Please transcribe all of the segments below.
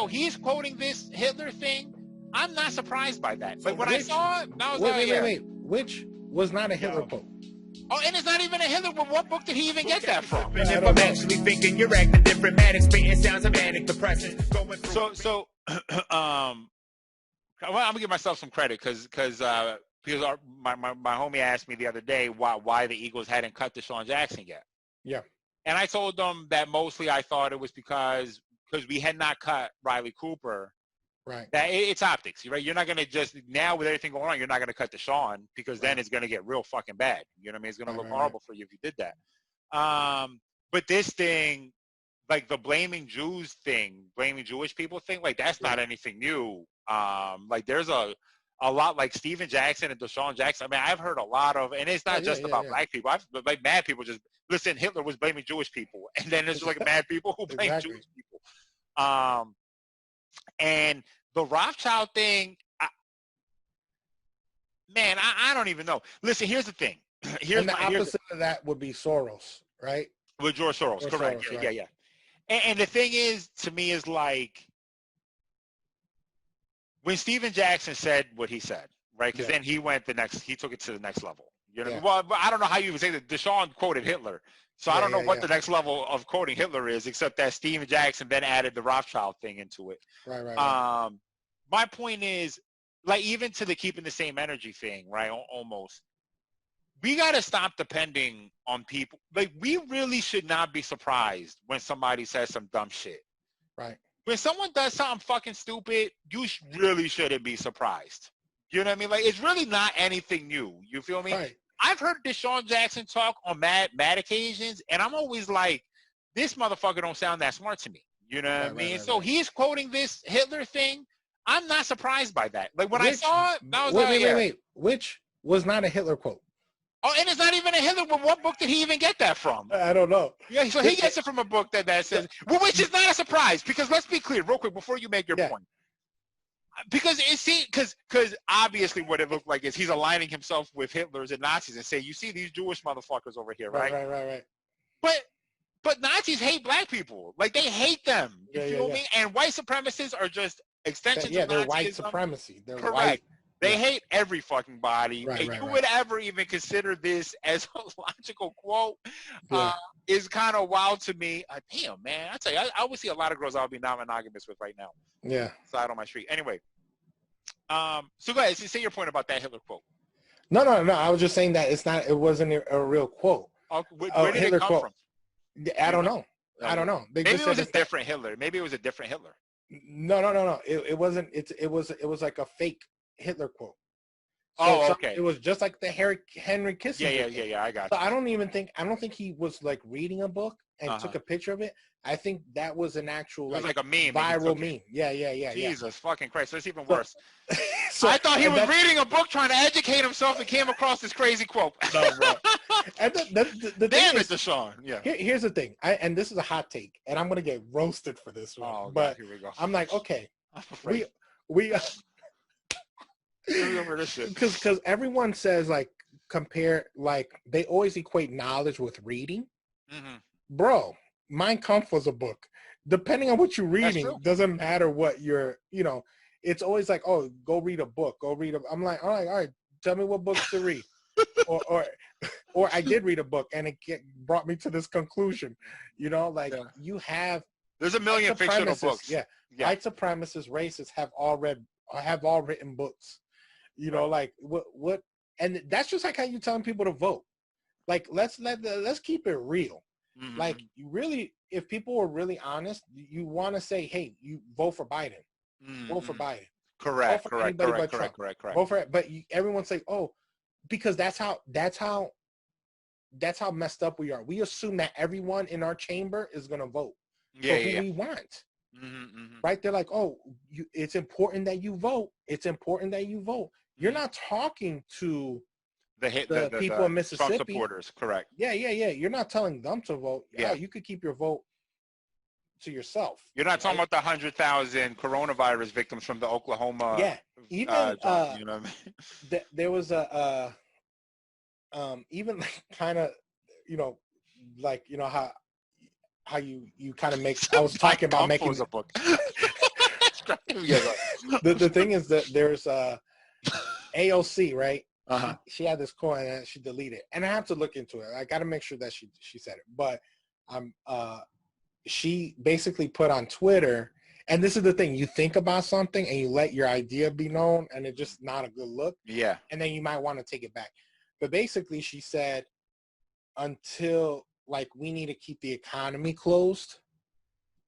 so he's quoting this Hitler thing. I'm not surprised by that. Like, when I Which- saw it, I was wait. Which was not a Hitler quote? Oh, and it's not even a Hitler. But what book did he even get that from? I If don't I'm know. actually thinking you're acting different, manic, spitting sounds of manic depressing. Going through So, well, I'm gonna give myself some credit because my homie asked me the other day why the Eagles hadn't cut Desean Jackson yet. Yeah. And I told them that mostly I thought it was because we had not cut Riley Cooper. Right. That it's optics, right? You're not gonna just now with everything going on, you're not gonna cut Desean because then it's gonna get real fucking bad. You know what I mean? It's gonna look horrible for you if you did that. But this thing, like the blaming Jews thing, blaming Jewish people thing, like that's not anything new. Like there's a lot like Steven Jackson and Desean Jackson. I mean, I've heard a lot of, and it's not just about black people. Like mad people just listen. Hitler was blaming Jewish people, and then there's like mad people who blame Jewish people. And the Rothschild thing, I don't even know. Listen, here's the thing. And the opposite of that would be Soros, right? With George Soros, correct. Soros, Yeah. And the thing is, to me, is like when Steven Jackson said what he said, right? Because then he took it to the next level. You know, well, I don't know how you would say that. Deshaun quoted Hitler, so I don't know what the next level of quoting Hitler is, except that Steven Jackson then added the Rothschild thing into it. Right. My point is, like, even to the keeping the same energy thing, right? Almost. We got to stop depending on people. Like, we really should not be surprised when somebody says some dumb shit. Right. When someone does something fucking stupid, you really shouldn't be surprised. You know what I mean? Like, it's really not anything new. You feel me? Right. I've heard Desean Jackson talk on mad occasions, and I'm always like, this motherfucker don't sound that smart to me. You know what I mean? So he's quoting this Hitler thing. I'm not surprised by that. Like, when I saw it, I was wait. Which was not a Hitler quote? Oh, and it's not even a Hitler. But what book did he even get that from? I don't know. Yeah, so he gets it from a book that says, well, which is not a surprise, because let's be clear, real quick, before you make your point. Because because obviously what it looked like is he's aligning himself with Hitlers and Nazis and say, you see these Jewish motherfuckers over here, right? Right. But Nazis hate black people. Like, they hate them. You feel me? And white supremacists are just extensions of Nazism. They're white supremacy. They're correct. White. They hate every fucking body. Right, would ever even consider this as a logical quote is kind of wild to me. Damn, man. I tell you, I would see a lot of girls I would be non-monogamous with right now. Yeah. Side on my street. Anyway. So go ahead. Say your point about that Hitler quote. No. I was just saying that it wasn't a real quote. Where did Hitler it come from? I don't know. I don't know. Maybe it was a different Hitler. Maybe it was a different Hitler. No. It wasn't. It was like a fake Hitler quote. So okay. It was just like the Henry Kissinger. Yeah. I got you. So I don't think he was like reading a book and took a picture of it. I think that was an actual like a meme, viral meme. Yeah. Jesus fucking Christ, that's even worse. So I thought he was reading a book trying to educate himself and came across this crazy quote. No, bro. And the damn thing it, Deshaun. Yeah. Here's the thing. And this is a hot take, and I'm gonna get roasted for this one. Oh, but God, here we go. I'm like, okay, we remember this shit. Because everyone says like compare, like they always equate knowledge with reading. Mm-hmm. Bro, Mein Kampf was a book. Depending on what you're reading, doesn't matter what you're, it's always like, oh, go read a book. I'm like, all right, tell me what books to read. or I did read a book and it brought me to this conclusion. You have. There's a million fictional books. Yeah. White supremacists, racists have all written books. Like what, and that's just like how you telling people to vote. Like let's keep it real. Mm-hmm. Like you really, if people were really honest, you want to say, hey, you vote for Biden. Mm-hmm. Vote for Biden. Correct. Vote for it. But everyone's like, oh, because that's how messed up we are. We assume that everyone in our chamber is gonna vote for who we want. Mm-hmm. Right? They're like, oh, it's important that you vote. It's important that you vote. You're not talking to the people in Mississippi. Trump supporters, correct. Yeah. You're not telling them to vote. Yeah, you could keep your vote to yourself. You're not talking about the 100,000 coronavirus victims from the Oklahoma. Yeah, even you know what I mean? There was a even like kind of how you kind of make. I was talking about making a book. The thing is that there's AOC, right? Uh-huh. She had this coin and she deleted it. And I have to look into it. I got to make sure that she said it. But she basically put on Twitter, and this is the thing, you think about something and you let your idea be known and it's just not a good look. Yeah. And then you might want to take it back. But basically she said until like we need to keep the economy closed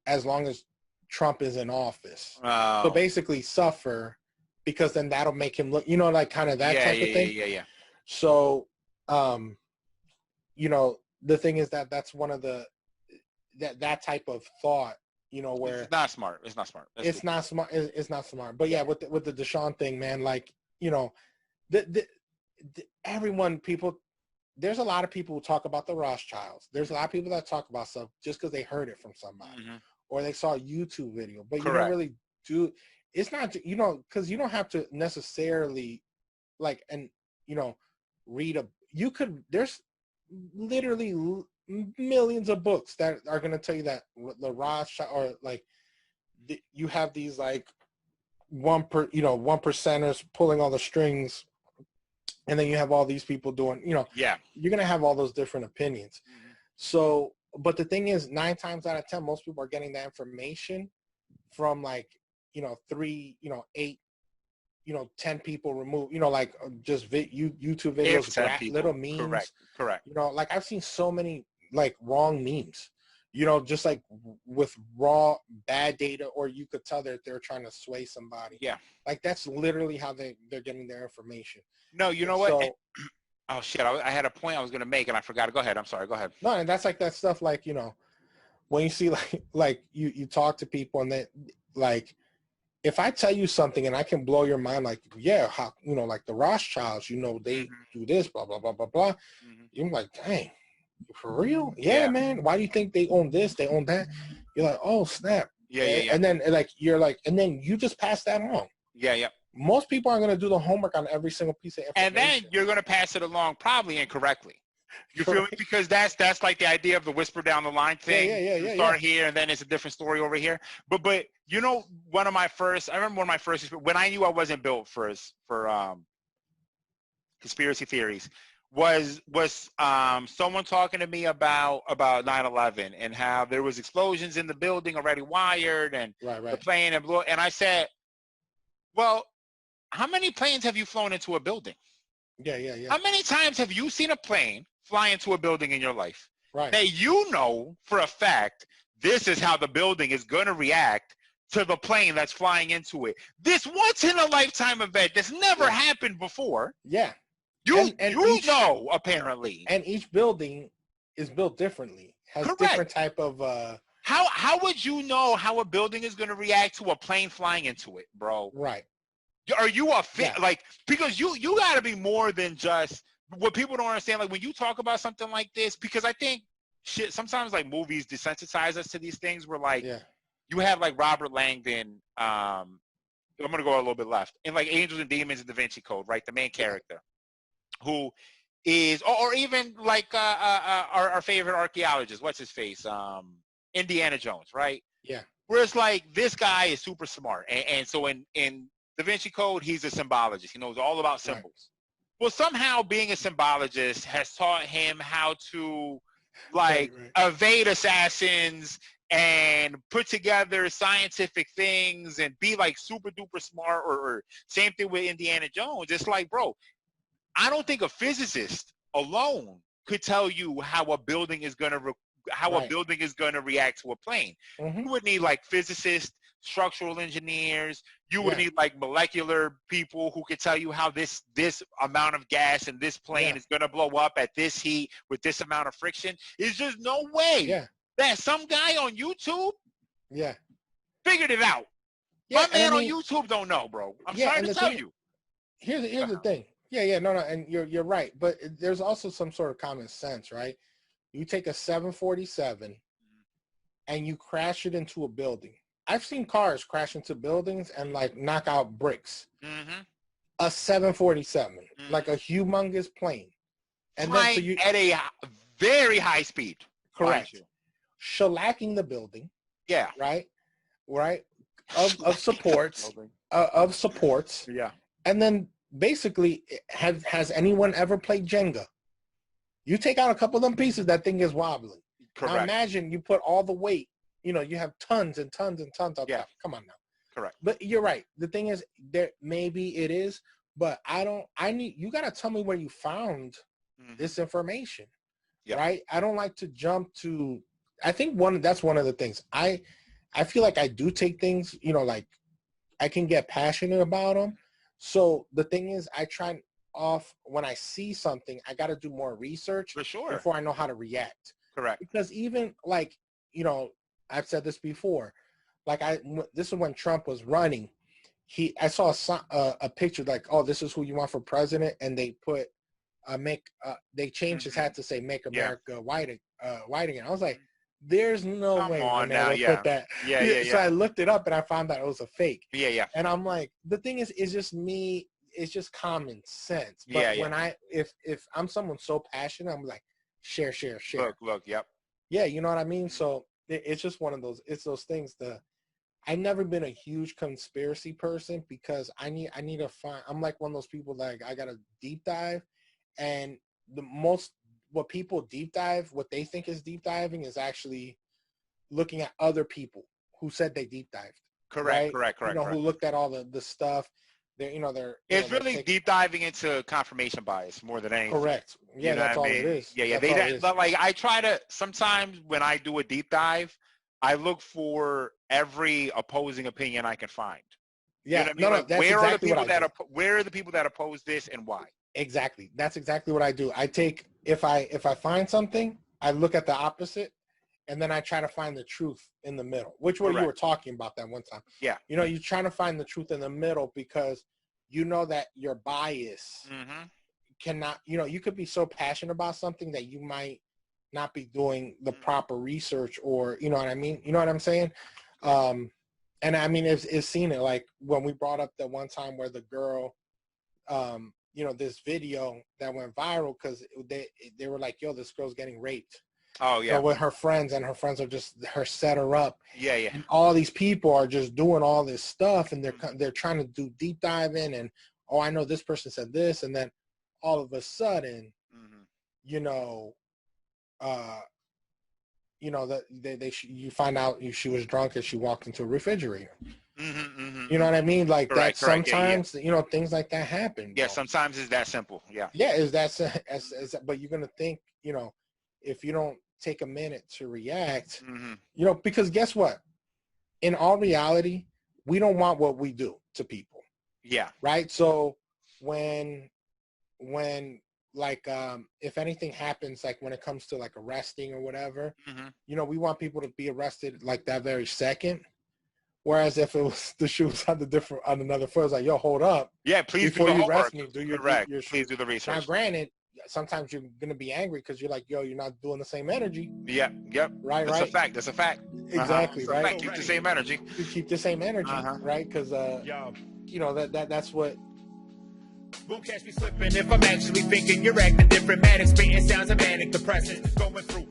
as long as Trump is in office. Oh. So basically suffer because then that'll make him look, like kind of that type of thing. Yeah. So, the thing is that's one of the, that type of thought, where it's not smart. It's not smart. It's not smart. It's not smart. But yeah, with the Desean thing, man, like, everyone, people, there's a lot of people who talk about the Rothschilds. There's a lot of people that talk about stuff just because they heard it from somebody or they saw a YouTube video, but you don't really do. It's not, because you don't have to necessarily like, and, read there's literally millions of books that are going to tell you that the Rothschild, or like you have these like one percenters pulling all the strings, and then you have all these people doing, you're going to have all those different opinions. So, but the thing is, 9 times out of 10, most people are getting that information from like, 3, 8, 10 people removed, like just YouTube videos, little memes. Correct. Like I've seen so many like wrong memes, just like with raw bad data, or you could tell that they're trying to sway somebody. Yeah. Like that's literally how they're getting their information. No, you know what? So, oh shit! I had a point I was gonna make and I forgot it. Go ahead. I'm sorry. Go ahead. No, and that's like that stuff. Like when you see like you talk to people and they like, if I tell you something and I can blow your mind, like how like the Rothschilds, they do this, blah blah blah blah blah. You're like, dang, for real? Yeah, man. Why do you think they own this? They own that? You're like, oh snap. Yeah. And then like you're like, and then you just pass that on. Yeah. Most people aren't going to do the homework on every single piece of information. And then you're going to pass it along probably incorrectly. You feel me? Because that's like the idea of the whisper down the line thing. Yeah. Start here and then it's a different story over here. But I remember one of my first, when I knew I wasn't built for conspiracy theories was someone talking to me about 9/11 and how there was explosions in the building already wired and the plane and blew. And I said, well, how many planes have you flown into a building? Yeah. How many times have you seen a plane fly into a building in your life? Right. That for a fact, this is how the building is going to react to the plane that's flying into it. This once in a lifetime event that's never happened before. Yeah. Apparently. And each building is built differently. Has different type of How would you know how a building is going to react to a plane flying into it, bro? Right. Are you a fan? Like, because you got to be more than just what people don't understand. Like when you talk about something like this, because I think sometimes like movies desensitize us to these things where like you have like Robert Langdon. I'm going to go a little bit left in like Angels and Demons and Da Vinci Code, right? The main character who is, or even like our favorite archaeologist, what's his face? Indiana Jones, right? Yeah. Whereas like this guy is super smart. And so in Da Vinci Code, he's a symbologist. He knows all about symbols. Right. Well, somehow being a symbologist has taught him how to evade assassins and put together scientific things and be like super duper smart, or same thing with Indiana Jones. It's like, bro, I don't think a physicist alone could tell you how a building is going to a building is going to react to a plane. You would need like physicists, structural engineers. You would need like molecular people who could tell you how this amount of gas in this plane is going to blow up at this heat with this amount of friction. There's just no way that some guy on YouTube figured it out. My man on YouTube don't know, bro. I'm sorry to tell you. Here's the thing. No, and you're right. But there's also some sort of common sense, right? You take a 747 and you crash it into a building. I've seen cars crash into buildings and like knock out bricks. A 747, like a humongous plane, and then at a very high speed. Correct. Shellacking the building. Yeah. Right. of supports Yeah. and then basically has anyone ever played Jenga? You take out a couple of them pieces, that thing is wobbly. Correct. Now imagine you put all the weight, you have tons and tons and tons of stuff. Come on now. Correct. But you're right. The thing is, there maybe it is, but you gotta tell me where you found this information. Yeah. Right? I don't like to jump to, I think that's one of the things. I feel like I do take things, like I can get passionate about them. So the thing is, I try off when I see something, I got to do more research For sure. before I know how to react. Correct. Because even like, I've said this before, like this is when Trump was running. I saw a picture like, oh, this is who you want for president. And they put, they changed his hat to say, make America white again. I was like, there's no way they put that. Yeah. So I looked it up and I found that it was a fake. Yeah. And I'm like, the thing is, it's just me. It's just common sense. But when if I'm someone so passionate, I'm like, share. Look. Yep. Yeah, you know what I mean? So it's just one of those. It's those things. I've never been a huge conspiracy person because I need to find. I'm like one of those people that I got to deep dive, and what people deep dive, what they think is deep diving, is actually looking at other people who said they deep dived. Correct. Who looked at all the stuff. It's really deep diving into confirmation bias more than anything. Correct. Yeah, that's all it is. Yeah. Like I try to, sometimes when I do a deep dive, I look for every opposing opinion I can find. Yeah, you know what I mean? That's exactly what I do. Where are the people that oppose this and why? Exactly. That's exactly what I do. I take, if I find something, I look at the opposite, and then I try to find the truth in the middle, which what you were talking about that one time. Yeah. You're trying to find the truth in the middle because you know that your bias cannot, you could be so passionate about something that you might not be doing the proper research, or, you know what I mean? You know what I'm saying? And I mean, it's seen it, like when we brought up the one time where the girl, this video that went viral because they were like, yo, this girl's getting raped. Oh, yeah. So with her friends, and her friends are just set her up. Yeah. And all these people are just doing all this stuff, and they're trying to do deep dive in, and, oh, I know this person said this, and then all of a sudden, you find out she was drunk and she walked into a refrigerator. You know what I mean? Like that. Sometimes, things like that happen. Yeah, sometimes it's that simple. Yeah. Yeah, but you're gonna think, if you don't take a minute to react, because guess what? In all reality, we don't want what we do to people. Yeah. Right. So when like if anything happens, like when it comes to like arresting or whatever, we want people to be arrested like that very second. Whereas if it was the shoes on another foot, it's like, yo, hold up. Yeah, please before do the you arrest homework. me, do your please do the research. Now, granted, sometimes you're gonna be angry because you're like, yo, you're not doing the same energy. Yeah, yep. Right. That's a fact. That's a fact. Exactly. Right. Fact. Keep the same energy. You keep the same energy, right? Because that's what. Won't catch me slipping if I'm actually thinking. You're acting different, manic, spitting sounds of manic depressant, going through.